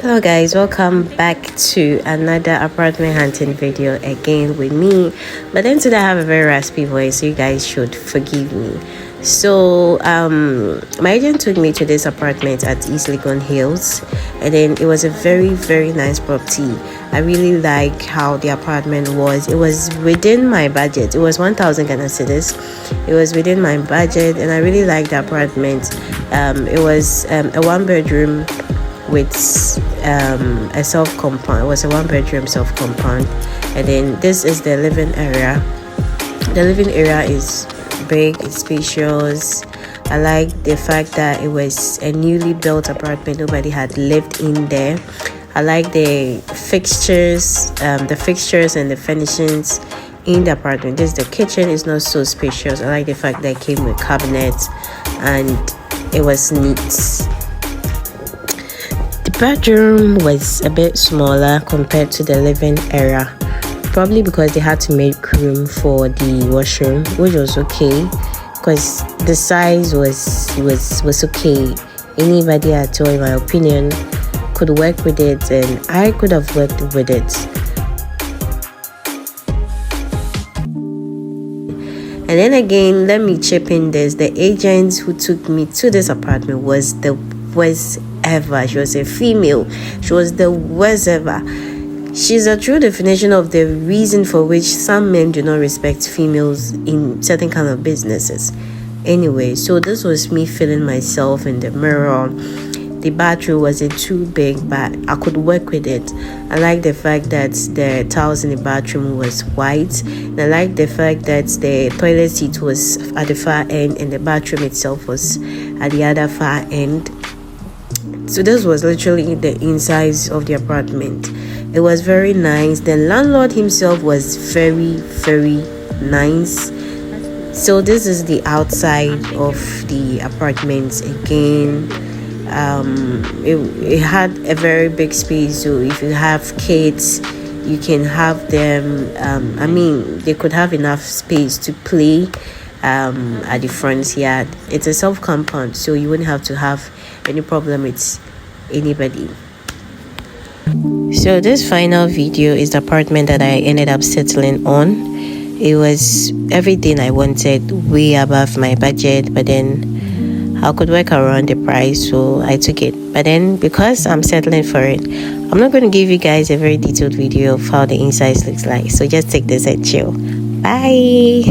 Hello guys, welcome back to another apartment hunting video again with me. But then today I have a very raspy voice, so you guys should forgive me. So my agent took me to this apartment at East Legon Hills, and then it was a very nice property. I really like how the apartment was. It was within my budget. It was 1,000 Ghana cedis. It was within my budget, and I really liked the apartment. It was a one-bedroom with a self-compound. It was a one-bedroom self-compound, and then this is the living area. The living area is big, it's spacious. I like the fact that it was a newly built apartment. Nobody had lived in there. I like the fixtures and the furnishings in the apartment. The kitchen is not so spacious. I like the fact that it came with cabinets and it was neat. The bedroom was a bit smaller compared to the living area, probably because they had to make room for the washroom, which was okay because the size was okay. Anybody at all, in my opinion, could work with it, and I could have worked with it. And then again, let me chip in this: the agent who took me to this apartment was the worst ever. She was a female. She was the worst ever. She's a true definition of the reason for which some men do not respect females in certain kind of businesses. Anyway, so this was me feeling myself in the mirror. The bathroom wasn't too big, but I could work with it. I like the fact that the tiles in the bathroom was white. And I like the fact that the toilet seat was at the far end and the bathroom itself was at the other far end. So this was literally the insides of the apartment. It was very nice. The landlord himself was very nice. So this is the outside of the apartment again. It had a very big space, so if you have kids, you can have them. They could have enough space to play at the front yard. It's a self-compound, so you wouldn't have to have any problem with anybody. So this final video is the apartment that I ended up settling on. It was everything I wanted, way above my budget, but then I could work around the price, so I took it. But then because I'm settling for it, I'm not going to give you guys a very detailed video of how the inside looks like, so just take this and chill. Bye.